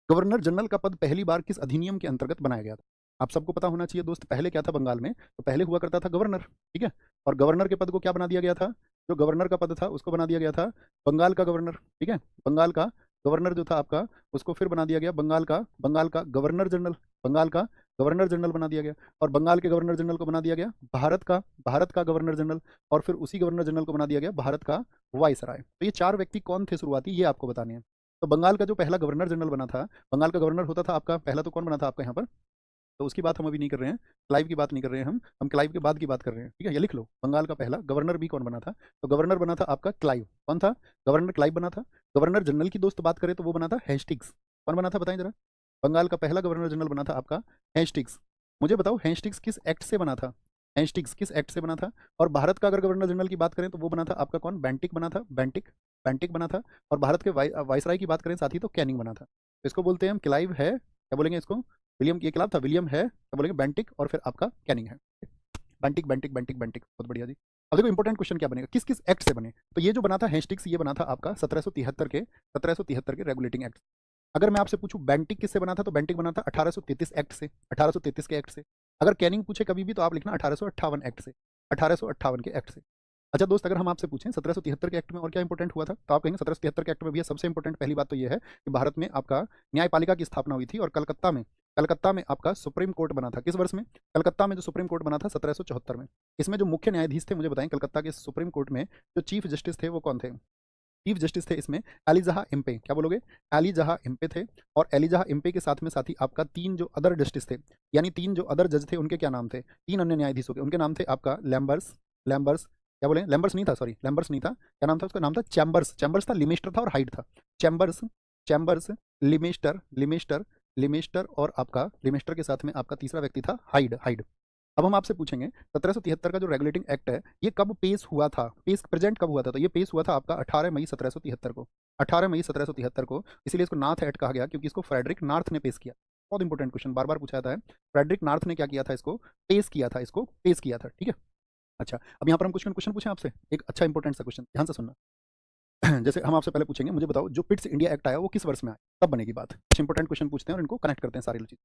Governor general का पद पहली बार किस अधिनियम के अंतर्गत बनाया गया था? आप सबको पता होना चाहिए दोस्त, पहले क्या था बंगाल में, तो पहले हुआ करता था गवर्नर, ठीक है। और गवर्नर के पद को क्या बना दिया गया था? जो गवर्नर का पद था उसको बना दिया गया था बंगाल का गवर्नर, ठीक है। बंगाल का गवर्नर जो था आपका, उसको फिर बना दिया गया बंगाल का गवर्नर जनरल, बंगाल का गवर्नर जनरल बना दिया गया। और बंगाल के गवर्नर जनरल को बना दिया गया भारत का गवर्नर जनरल। और फिर उसी गवर्नर जनरल को बना दिया गया भारत का वाइसराय। तो ये चार व्यक्ति कौन थे शुरुआती, ये आपको बताने हैं। तो बंगाल का जो पहला गवर्नर जनरल बना था, बंगाल का गवर्नर होता था आपका पहला, तो कौन बना था आपका यहाँ पर? तो उसकी बात हम अभी नहीं कर रहे हैं, क्लाइव की बात नहीं कर रहे हैं, हम क्लाइव के बाद की बात कर रहे हैं, ठीक है। ये लिख लो, बंगाल का पहला गवर्नर भी कौन बना था? तो गवर्नर बना था आपका क्लाइव। कौन था? गवर्नर क्लाइव बना था। गवर्नर जनरल की दोस्त बात करें तो वो बना था हेस्टिंग्स। कौन बना था बताएं जरा? बंगाल का पहला गवर्नर जनरल बना था आपका हेस्टिंग्स। मुझे बताओ हेस्टिंग्स किस एक्ट से बना था? हेस्टिंग्स किस एक्ट से बना था? और भारत का अगर गवर्नर जनरल की बात करें तो वो बना था आपका कौन? बेंटिक बना था, बेंटिक, बेंटिक बना था। और भारत के वाइसराय की बात करें साथ ही तो कैनिंग बना था। तो इसको बोलते हैं हम क्लाइव है, क्या बोलेंगे इसको? विलियम, ये क्लाइव था, विलियम है, क्या बोलेंगे? बेंटिक, और फिर आपका कैनिंग है। बेंटिक बेंटिक बेंटिक बेंटिक, बहुत बढ़िया जी। अब देखो इंपॉर्टेंट क्वेश्चन क्या बनेगा, किस किस एक्ट से बने? तो ये जो बना था हेस्टिंग्स, ये बना था आपका 1773 के रेगुलेटिंग एक्ट। अगर मैं आपसे पूछूं बेंटिक किससे बना था, तो बेंटिक बना था 1833 एक्ट से, 1833 के एक्ट से। अगर कैनिंग पूछे कभी भी तो आप लिखना 1858 एक्ट से, 1858 के एक्ट से। अच्छा दोस्त, अगर हम आपसे पूछें 1773 के एक्ट में और क्या इंपॉर्टेंट हुआ था, तो आप कहेंगे 1773 के एक्ट में भी सबसे इंपॉर्टेंट पहली बात तो ये है कि भारत में आपका न्यायपालिका की स्थापना हुई थी। और कलकत्ता में आपका सुप्रीम कोर्ट बना था। किस वर्ष में? कलकत्ता में जो सुप्रीम कोर्ट बना था 1774 में। इसमें जो मुख्य न्यायाधीश थे मुझे बताएं, कलकत्ता के सुप्रीम कोर्ट में जो चीफ जस्टिस थे वो कौन थे? चीफ जस्टिस थे इसमें अली जहा इम्पे। क्या बोलोगे? अली जहा इम्पे थे। और अली जहा इम्पे के साथ में साथ ही आपका तीन जो अदर जस्टिस थे, यानी तीन जो अदर जज थे, उनके क्या नाम थे? तीन अन्य न्यायाधीशों के उनके नाम थे आपका लैम्बर्स, लैम्बर्स, क्या बोले? लैम्बर्स नहीं था, सॉरी लैम्बर्स नहीं था, क्या नाम था उसका? नाम था चैम्बर्स। चैम्बर्स था, लिमिस्टर था और हाइड था। चैम्बर्स, चैम्बर्स, लिमिस्टर, लिमिस्टर, लिमिस्टर, और आपका लिमिस्टर के साथ में आपका तीसरा व्यक्ति था हाइड, हाइड। अब हम आपसे पूछेंगे 1773 का जो रेगुलेटिंग एक्ट है ये कब पेश हुआ था? पेश प्रेजेंट कब हुआ था? तो ये पेश हुआ था आपका 18 मई 1773 को, 18 मई 1773 को। इसीलिए इसको नार्थ एक्ट कहा गया, क्योंकि इसको फ्रेडरिक नार्थ ने पेश किया। बहुत इंपॉर्टेंट क्वेश्चन, बार बार पूछा जाता है। फ्रेडरिक नार्थ ने क्या किया था? इसको पेश किया था, इसको पेश किया था, ठीक है। अच्छा, अब यहाँ पर हम कुछ क्वेश्चन पूछें आपसे, एक अच्छा इंपॉर्टेंट सा क्वेश्चन, ध्यान से सुनना। जैसे हम आपसे पहले पूछेंगे, मुझे बताओ जो पिट्स इंडिया एक्ट आया वो किस वर्ष में आया, तब बनेगी बात। कुछ इंपॉर्टेंट क्वेश्चन पूछते हैं और इनको कनेक्ट करते हैं सारी चीज।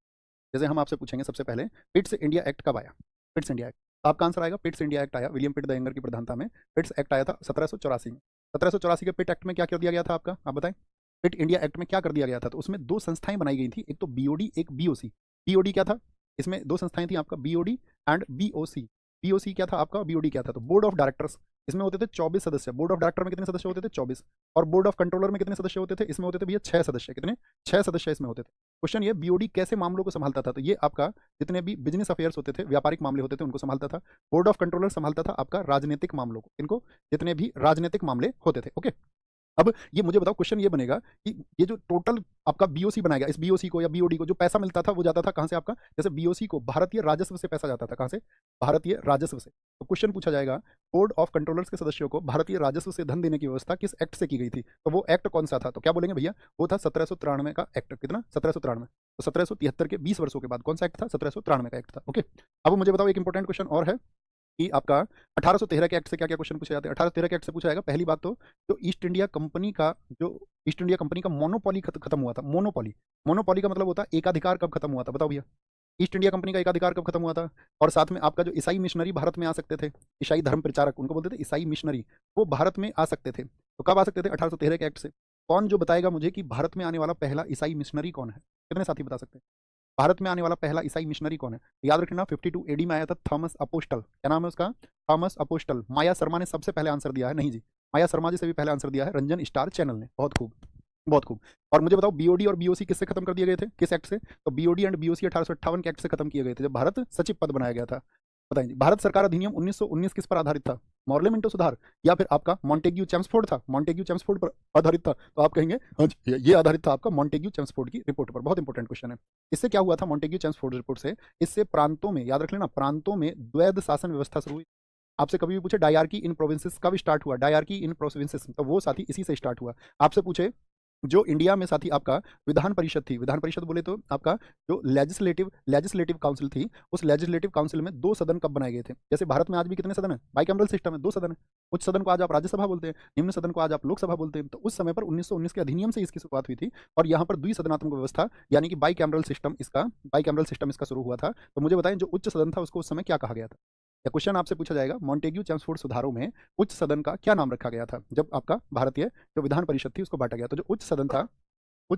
जैसे हम आपसे पूछेंगे सबसे पहले, पिट्स इंडिया एक्ट कब आया? पिट्स इंडिया एक्ट, तो आपका आंसर आएगा पिट्स इंडिया एक्ट आया विलियम पिट द यंगर की प्रधानता में। पिट्स एक्ट आया था 1784 में। 1784 के पिट एक्ट में क्या कर दिया गया था आपका, आप बताएं? पिट इंडिया एक्ट में क्या कर दिया गया था? तो उसमें दो संस्थाएं बनाई गई थी, एक तो बीओडी, एक बीओसी। बीओडी क्या था? इसमें दो संस्थाएं थी आपका, बीओडी एंड बीओसी। बीओसी क्या था आपका, बीओडी क्या था? तो बोर्ड ऑफ डायरेक्टर्स, इसमें होते थे 24 सदस्य। बोर्ड ऑफ डायरेक्टर में कितने सदस्य होते थे? 24। और बोर्ड ऑफ कंट्रोलर में कितने सदस्य होते थे? इसमें होते थे भैया 6 सदस्य। कितने? 6 सदस्य इसमें होते थे। क्वेश्चन ये, बीओडी कैसे मामलों को संभालता था? तो ये आपका जितने भी बिजनेस अफेयर्स होते थे, व्यापारिक मामले होते थे, उनको संभालता था। बोर्ड ऑफ कंट्रोलर संभालता था आपका राजनीतिक मामलों को। इनको जितने भी राजनीतिक मामले होते थे, ओके। अब ये मुझे बताओ, क्वेश्चन ये बनेगा कि ये जो टोटल आपका बीओसी बनाया गया, इस बीओसी को या बीओडी को जो पैसा मिलता था वो जाता था कहां से आपका? जैसे बीओसी को भारतीय राजस्व से पैसा जाता था, कहां से? भारतीय राजस्व से। तो क्वेश्चन पूछा जाएगा, बोर्ड ऑफ कंट्रोलर्स के सदस्यों को भारतीय राजस्व से धन देने की व्यवस्था किस एक्ट से की गई थी? तो वो एक्ट कौन सा था? तो क्या बोलेंगे भैया? वो था 1793 का एक्ट। कितना? 1793। तो 1773 के 20 वर्षों के बाद कौन सा एक्ट था? 1793 का एक्ट था, ओके। अब मुझे बताओ, एक इंपॉर्टेंट क्वेश्चन और है कि आपका 1813 के एक्ट से क्या क्या क्वेश्चन पूछे जाते हैं? 1813 के एक्ट से पूछा जाएगा पहली बात तो, जो ईस्ट इंडिया कंपनी का मोनोपॉली खत्म हुआ था। मोनोपॉली, मोनोपॉली का मतलब होता है एकाधिकार, कब खत्म हुआ था? बताओ भैया, ईस्ट इंडिया कंपनी का एकाधिकार कब खत्म हुआ था? और साथ में आपका जो ईसाई मिशनरी भारत में आ सकते थे, ईसाई धर्म प्रचारक, उनको बोलते थे ईसाई मिशनरी, वो भारत में आ सकते थे। तो कब आ सकते थे? 1813 के एक्ट से। कौन जो बताएगा मुझे कि भारत में आने वाला पहला ईसाई मिशनरी कौन है? कितने साथी बता सकते हैं? भारत में आने वाला पहला ईसाई मिशनरी कौन है? याद रखना 52 एडी में आया था थॉमस अपोस्टल। क्या नाम है उसका? Thomas apostle. माया शर्मा ने सबसे पहले आंसर दिया है, नहीं जी, माया शर्मा जी से भी पहले आंसर दिया है रंजन स्टार चैनल ने। बहुत खूब, बहुत खूब। और मुझे बताओ बीओडी और बीओसी किससे खत्म कर दिए गए थे, किस एक्ट से? तो बीओडी एंड बीओसी 1858 के एक्ट से खत्म किए गए थे, जब भारत सचिव पद बनाया गया था। बताइए जी, भारत सरकार अधिनियम 1919 किस पर आधारित था? मॉर्ले मिंटो सुधार, या फिर आपका मॉन्टेग्यू चेम्सफोर्ड था? मॉन्टेग्यू चेम्सफोर्ड पर आधारित था, तो आप कहेंगे हाँ जी, ये आधारित था आपका मॉन्टेग्यू चेम्सफोर्ड की रिपोर्ट पर। बहुत इंपॉर्टेंट क्वेश्चन है। इससे क्या हुआ था मॉन्टेग्यू चेम्सफोर्ड रिपोर्ट से? इससे प्रांतों में, याद रख लेना, प्रांतों में द्वैध शासन व्यवस्था शुरू हुई। आपसे कभी भी पूछे डायरकी इन प्रोविंसेस कब स्टार्ट हुआ, डायरकी इन प्रोविंसेस, तो वो साथी इसी से स्टार्ट हुआ। आपसे पूछे जो इंडिया में साथी आपका विधान परिषद थी, विधान परिषद बोले तो आपका जो लेजिस्लेटिव काउंसिल थी, उस लेजिस्लेटिव काउंसिल में 2 सदन कब बनाए गए थे? जैसे भारत में आज भी कितने सदन है? बाइकैमरल सिस्टम है, 2 सदन है। उच्च सदन को आज आप राज्यसभा बोलते हैं, निम्न सदन को आज आप लोकसभा बोलते हैं। तो उस समय पर 1919 के अधिनियम से इसकी शुरुआत हुई थी और यहाँ पर द्विसदनात्मक व्यवस्था यानी कि बाइकैमरल सिस्टम इसका शुरू हुआ था। तो मुझे बताएं जो उच्च सदन था उसको उस समय क्या कहा गया था? या क्वेश्चन आपसे पूछा जाएगा मॉन्टेग्यू चेम्सफोर्ड सुधारों में उच्च सदन का क्या नाम रखा गया था जब आपका भारतीय जो विधान परिषद थी उसको बांटा गया? तो जो उच्च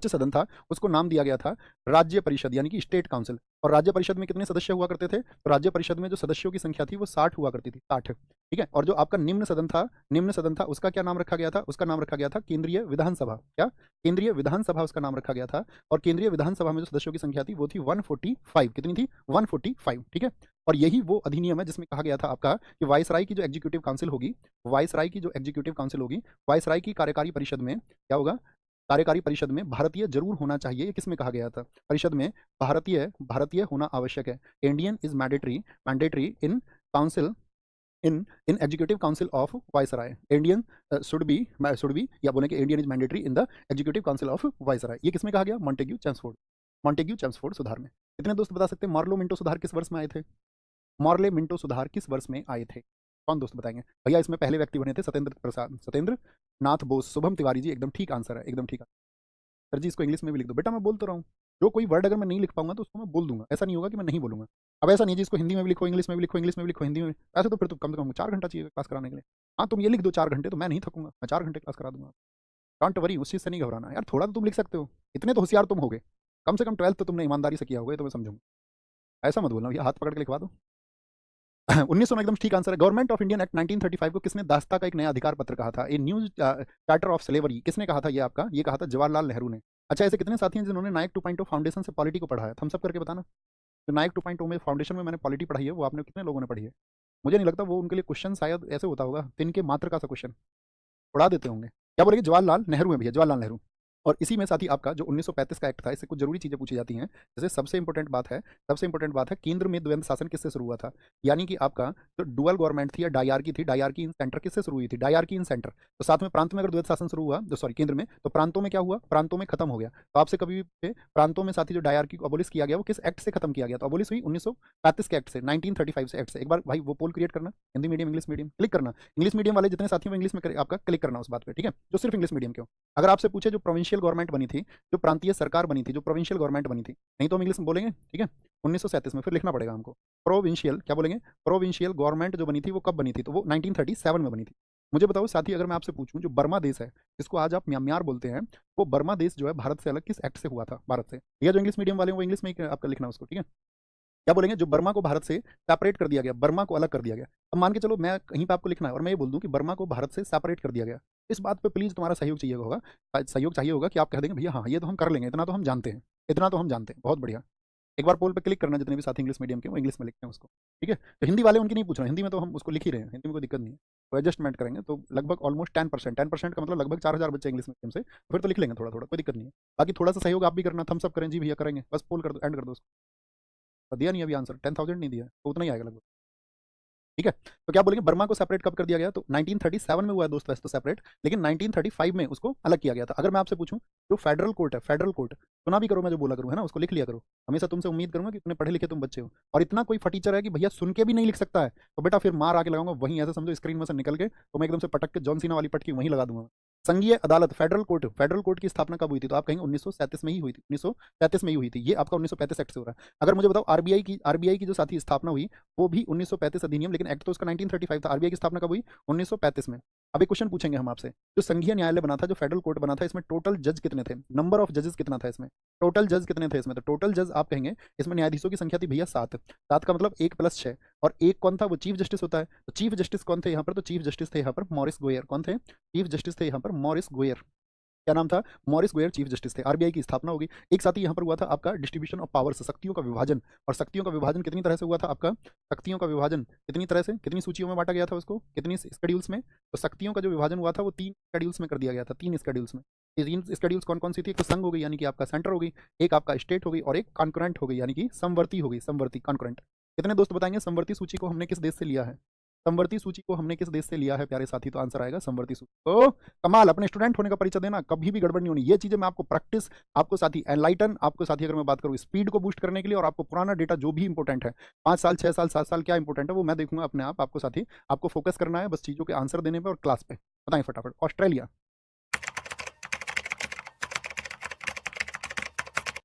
सदन था उसको नाम दिया गया था राज्य परिषद यानी कि स्टेट काउंसिल। और राज्य परिषद में कितने सदस्य हुआ करते थे? तो राज्य परिषद में जो सदस्यों की संख्या थी वो 60 हुआ करती थी, 60। ठीक है। और जो आपका निम्न सदन था उसका क्या नाम रखा गया था? उसका नाम रखा गया था केंद्रीय विधानसभा। क्या? केंद्रीय विधानसभा उसका नाम रखा गया था। और केंद्रीय विधानसभा में जो सदस्यों की संख्या थी वो थी 145। कितनी थी? 145। ठीक है। और यही वो अधिनियम है जिसमें कहा गया था आपका कि वायसराय की जो एग्जीक्यूटिव काउंसिल होगी, वायसराय की कार्यकारी परिषद में क्या होगा? कार्यकारी परिषद में भारतीय जरूर होना चाहिए। ये किसमें कहा गया था? परिषद में भारतीय होना आवश्यक है। Indian is mandatory in council in executive council of viceroy. Indian should be या बोले कि Indian is mandatory in the executive council of viceroy. ये किसमें कहा गया? मॉन्टेग्यू चेम्सफोर्ड सुधार में। कितने दोस्त बता सकते हैं मार्लो मिंटो सुधार किस वर्ष में आए थे? मॉर्ले मिंटो सुधार किस वर्ष में आए थे? कौन दोस्त बताएंगे? भैया इसमें पहले व्यक्ति बने थे सत्येंद्र नाथ बोस। शुभम तिवारी जी एकदम ठीक आंसर है, एकदम ठीक। सर जी इसको इंग्लिश में भी लिख दो। बेटा मैं बोल तो रहा हूँ, जो कोई वर्ड अगर मैं नहीं लिख पाऊंगा तो उसको मैं बोल दूंगा, ऐसा नहीं होगा कि मैं नहीं बोलूंगा। अब ऐसा नहीं जी इसको हिंदी में भी लिखो, इंग्लिश में भी लिखो, हिंदी में भी। ऐसे तो फिर तो कम से कम 4 घंटा चाहिए क्लास कराने के लिए। हाँ तुम ये लिख दो 4 घंटे, तो मैं नहीं थकूंगा, मैं 4 घंटे क्लास करा दूंगा। डोंट वरी, उस चीज़ से नहीं घबराना यार, थोड़ा तो तुम लिख सकते हो, इतने तो होशियार तुम हो गए। कम से कम 12th तो तुमने ईमानदारी से किया होगा, ये तो मैं समझूंगा। ऐसा मत बोलना, ये हाथ पकड़ के लिखवा दो। 1900 में एकदम ठीक आंसर है। गवर्नमेंट ऑफ इंडियन एक्ट 1935 को किसने दास्ता का एक नया अधिकार पत्र कहा था? A new charter of slavery किसने कहा था? ये आपका ये कहा था जवाहरलाल नेहरू ने। अच्छा ऐसे कितने साथी हैं जिन्होंने नायक 2.0 फाउंडेशन से पॉलिटी को पढ़ा है? थम्स अप करके बताना। जो नायक 2.0 में फाउंडेशन में मैंने पॉलिटी पढ़ाई है वो आपने कितने लोगों ने पढ़ी है? मुझे नहीं लगता वो उनके लिए क्वेश्चन शायद ऐसे होता होगा, तिनके मात्र का सा क्वेश्चन उड़ा देते होंगे। क्या बोलेंगे? जवाहरलाल नेहरू है भैया, जवाहरलाल नेहरू। और इसी में साथ ही आपका जो 1935 का एक्ट था, इससे कुछ जरूरी चीजें पूछी जाती हैं। जैसे सबसे इंपॉर्टेंट बात है किंद्र में द्वंद्व शासन किससे शुरू हुआ था? यानी कि आपका जो डुअल गवर्नमेंट थी या डायरकी थी, डायरकी इन सेंटर किससे शुरू हुई थी? डायरकी इन सेंटर। तो साथ में प्रांत में अगर द्वैध शासन शुरू हुआ तो सॉरी केंद्र में, तो प्रांतों में क्या हुआ? प्रांतों में खत्म हो गया। तो आपसे कभी भी प्रांतों में साथी जो डायरकी को अबोलिश किया गया वो किस एक्ट से खत्म किया गया? तो अबोलिश हुई 1935 के एक्ट से, 1935 से एक्ट से। एक बार भाई वो पोल क्रिएट करना, Hindi medium English medium click करना। इंग्लिश मीडियम वाले जितने साथी हैं इंग्लिश में आपका क्लिक करना उस बात पे, ठीक है? जो सिर्फ इंग्लिश मीडियम के हो। अगर आपसे पूछे जो प्रोविंशियल गवर्नमेंट बनी थी, जो प्रांतीय सरकार बनी थी, जो प्रोविंशियल गवर्नमेंट बनी थी, नहीं तो हम इंग्लिश में बोलेंगे, ठीक है? 1937 में, फिर लिखना पड़ेगा हमको। प्रोविंशियल क्या बोलेंगे? प्रोविंशियल गवर्नमेंट जो बनी थी वो कब बनी थी? तो वो 1937 में बनी थी। मुझे बताओ साथी, अगर मैं आपसे पूछूं जो बर्मा देश है जिसको आज आप म्यांमार बोलते हैं, वो बर्मा देश जो है भारत से अलग किस एक्ट से हुआ था? भारत से। या जो इंग्लिश मीडियम वाले हैं वो इंग्लिश में ही आपका लिखना उसको, ठीक है? क्या बोलेंगे? जो बर्मा को भारत से सेपरेट कर दिया गया, बर्मा को अलग कर दिया गया। अब मान के चलो मैं कहीं पे आपको लिखना है और मैं ये बोल दूं कि बर्मा को भारत से सेपरेट कर दिया गया, इस बात पे प्लीज तुम्हारा सहयोग चाहिए होगा कि आप कह देंगे भैया हाँ ये तो हम कर लेंगे, इतना तो हम जानते हैं, बहुत बढ़िया। एक बार पोल पे क्लिक करना, जितने भी साथी इंग्लिश मीडियम के वो इंग्लिश में लिखते हैं उसको, ठीक है? तो हिंदी वाले उनकी नहीं पूछ रहे, हिंदी में तो हम उसको लिख ही रहे हैं, हिंदी में कोई दिक्कत नहीं है। तो एडजस्टमेंट करेंगे तो लगभग ऑलमोस्ट 10% का मतलब लगभग 4000 बच्चे इंग्लिश मीडियम से, फिर तो लिख लेंगे थोड़ा थोड़ा, कोई दिक्कत नहीं है। बाकी थोड़ा सा सहयोग आप भी करना, थम्स अप करें जी भैया करेंगे, बस पोल कर दो, एंड कर दो उसको। तो दिया नहीं अभी आंसर, 10,000 नहीं दिया तो उतना ही आएगा लगभग, ठीक है? तो क्या बोलेंगे बर्मा को सेपरेट कब कर दिया गया? तो 1937 में हुआ है दोस्त वैसे तो सेपरेट, लेकिन 1935 में उसको अलग किया गया था। अगर मैं आपसे पूछूं जो फेडरल कोर्ट है, फेडरल कोर्ट सुना भी करो, मैं जो बोला करूँ है ना उसको लिख लिया करो। हमेशा तुमसे उम्मीद करूंगा कि इतने पढ़े लिखे तुम बच्चे हो, और इतना कोई फटीचर है कि भैया सुन के भी नहीं लिख सकता है तो बेटा फिर मार आके लगाऊंगा वहीं, ऐसे समझो स्क्रीन में से निकल के तो मैं एकदम से पटक के जॉन सीना वाली पटकी वहीं लगा दूंगा। संघीय अदालत फेडरल कोर्ट की स्थापना कब हुई थी? तो आप कहेंगे 1937 में ही हुई थी, 1937 में ही हुई थी। ये आपका 1935 एक्ट से हो रहा है। अगर मुझे बताओ आरबीआई की जो साथी स्थापना हुई वो भी 1935 अधिनियम, लेकिन एक्ट तो उसका 1935 था। आरबीआई की स्थापना कब हुई? 1935 में। अब एक क्वेश्चन पूछेंगे हम आपसे, जो संघीय न्यायालय बना था, जो फेडरल कोर्ट बना था, इसमें टोटल जज कितने थे? नंबर ऑफ जजेस कितना था इसमें? टोटल जज कितने थे इसमें? तो टोटल जज आप कहेंगे इसमें न्यायाधीशों की संख्या थी भैया 7। 7 का मतलब 1+6, और एक कौन था? वो चीफ जस्टिस होता है। तो चीफ जस्टिस कौन थे यहाँ पर? तो चीफ जस्टिस थे यहाँ पर मॉरिस गोयर। कौन थे? चीफ जस्टिस थे यहाँ पर मॉरिस गोयर। क्या नाम था? मॉरिस गोयर चीफ जस्टिस थे। आरबीआई की स्थापना होगी। एक साथ ही यहाँ पर हुआ था आपका डिस्ट्रीब्यूशन ऑफ पावर्स, शक्तियों का विभाजन। और शक्तियों का विभाजन कितनी तरह से हुआ था आपका? शक्तियों का विभाजन कितनी तरह से, कितनी सूचियों में बांटा गया था उसको, कितनी स्केड्यूल्स में? तो शक्तियों का जो विभाजन हुआ था वो 3 स्केड्यूल्स में कर दिया गया था, 3 स्केड्यूल्स में। ये 3 स्केड्यूल्स कौन कौन सी थी? एक तो संघ हो गई यानी कि आपका सेंटर हो गई, एक आपका स्टेट हो गई, और एक कॉन्करेंट हो गई यानी कि समवर्ती हो गई, समवर्ती कॉन्करेंट। कितने दोस्त बताएंगे समवर्ती सूची को हमने किस देश से लिया है? समवर्ती सूची को हमने किस देश से लिया है प्यारे साथी? तो आंसर आएगा समवर्ती सूची। तो कमाल, अपने स्टूडेंट होने का परिचय देना, कभी भी गड़बड़ नहीं होनी। ये चीजें मैं आपको प्रैक्टिस, आपको साथी एनलाइटन, आपको साथी अगर मैं बात करूँ स्पीड को बूस्ट करने के लिए, और आपको पुराना डेटा जो भी इंपॉर्टेंट है 5 साल 6 साल 7 साल क्या इंपॉर्टेंट है वो मैं देखूंगा अपने आप। आपको साथी आपको फोकस करना है बस चीजों के आंसर देने पर और क्लास पे। बताएं फटाफट। ऑस्ट्रेलिया